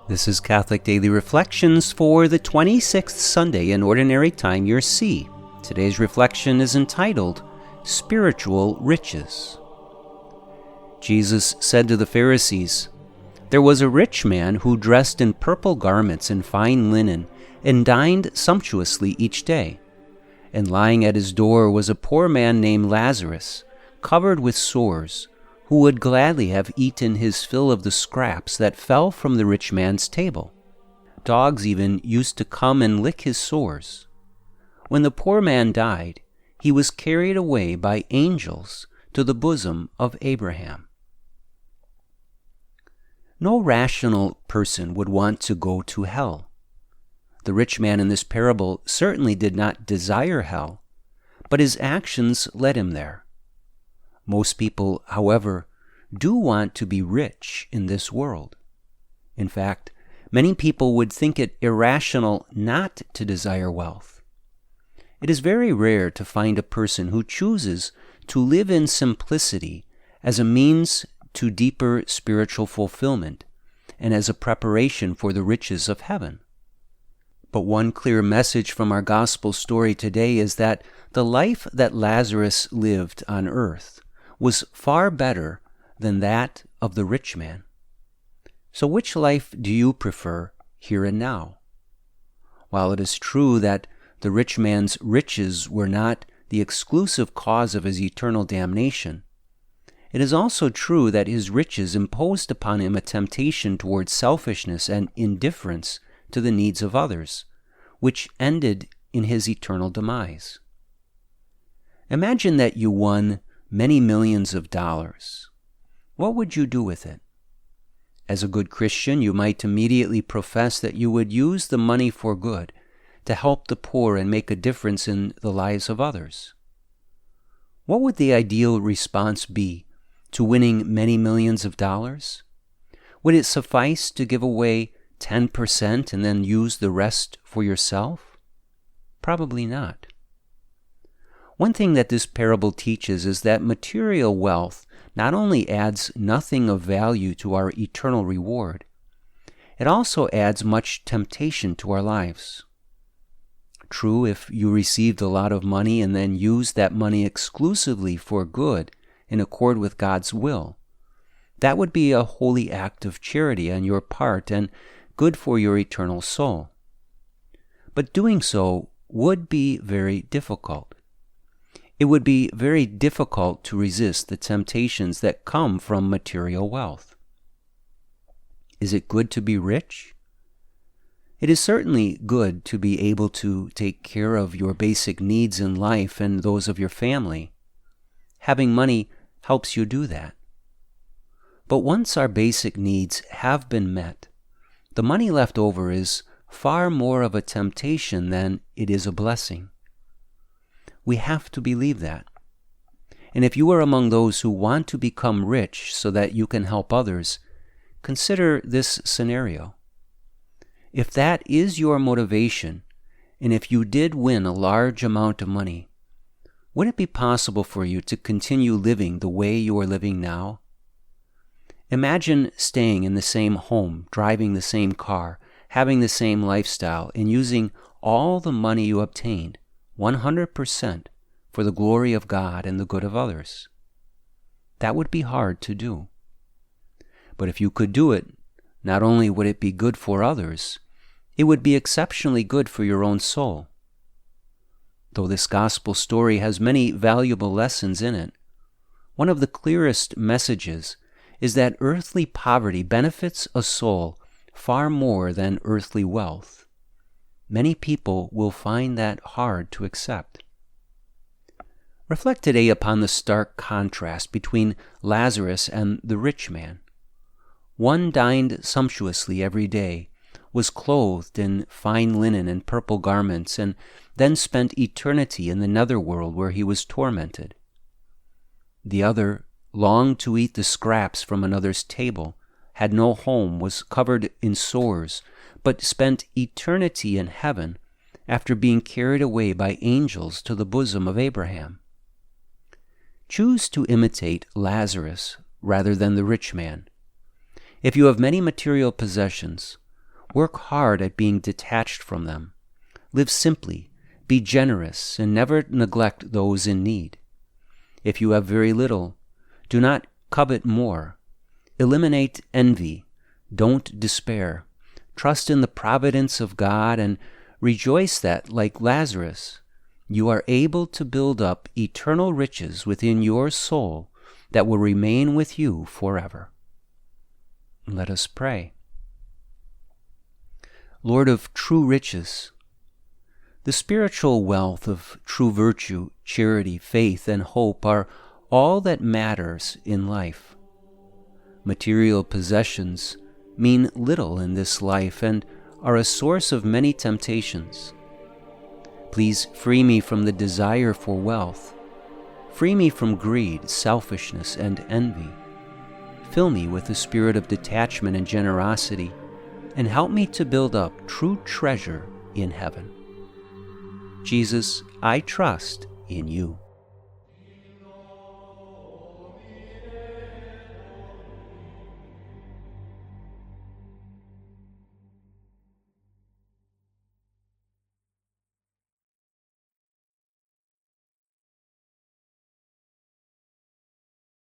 This is Catholic Daily Reflections for the 26th Sunday in Ordinary Time, Year C. Today's reflection is entitled, Spiritual Riches. Jesus said to the Pharisees, "There was a rich man who dressed in purple garments and fine linen, and dined sumptuously each day. And lying at his door was a poor man named Lazarus, covered with sores, who would gladly have eaten his fill of the scraps that fell from the rich man's table. Dogs even used to come and lick his sores. When the poor man died, he was carried away by angels to the bosom of Abraham." No rational person would want to go to hell. The rich man in this parable certainly did not desire hell, but his actions led him there. Most people, however, do want to be rich in this world. In fact, many people would think it irrational not to desire wealth. It is very rare to find a person who chooses to live in simplicity as a means to deeper spiritual fulfillment and as a preparation for the riches of heaven. But one clear message from our gospel story today is that the life that Lazarus lived on earth was far better than that of the rich man. So which life do you prefer here and now? While it is true that the rich man's riches were not the exclusive cause of his eternal damnation, it is also true that his riches imposed upon him a temptation towards selfishness and indifference to the needs of others, which ended in his eternal demise. Imagine that you won many millions of dollars. What would you do with it? As a good Christian, you might immediately profess that you would use the money for good, to help the poor and make a difference in the lives of others. What would the ideal response be to winning many millions of dollars? Would it suffice to give away 10% and then use the rest for yourself? Probably not. One thing that this parable teaches is that material wealth not only adds nothing of value to our eternal reward, it also adds much temptation to our lives. True, if you received a lot of money and then used that money exclusively for good in accord with God's will, that would be a holy act of charity on your part and good for your eternal soul. But doing so would be very difficult. It would be very difficult to resist the temptations that come from material wealth. Is it good to be rich? It is certainly good to be able to take care of your basic needs in life and those of your family. Having money helps you do that. But once our basic needs have been met, the money left over is far more of a temptation than it is a blessing. We have to believe that. And if you are among those who want to become rich so that you can help others, consider this scenario. If that is your motivation, and if you did win a large amount of money, would it be possible for you to continue living the way you are living now? Imagine staying in the same home, driving the same car, having the same lifestyle, and using all the money you obtained 100% for the glory of God and the good of others. That would be hard to do. But if you could do it, not only would it be good for others, it would be exceptionally good for your own soul. Though this gospel story has many valuable lessons in it, one of the clearest messages is that earthly poverty benefits a soul far more than earthly wealth. Many people will find that hard to accept. Reflect today upon the stark contrast between Lazarus and the rich man. One dined sumptuously every day, was clothed in fine linen and purple garments, and then spent eternity in the netherworld where he was tormented. The other longed to eat the scraps from another's table, had no home, was covered in sores, but spent eternity in heaven after being carried away by angels to the bosom of Abraham. Choose to imitate Lazarus rather than the rich man. If you have many material possessions, Work hard at being detached from them. Live simply, be generous, and never neglect those in need. If you have very little, do not covet more. Eliminate envy. Don't despair. Trust in the providence of God and rejoice that, like Lazarus, you are able to build up eternal riches within your soul that will remain with you forever. Let us pray. Lord of true riches, the spiritual wealth of true virtue, charity, faith, and hope are all that matters in life. Material possessions mean little in this life and are a source of many temptations. Please free me from the desire for wealth. Free me from greed, selfishness, and envy. Fill me with the spirit of detachment and generosity, and help me to build up true treasure in heaven. Jesus, I trust in you.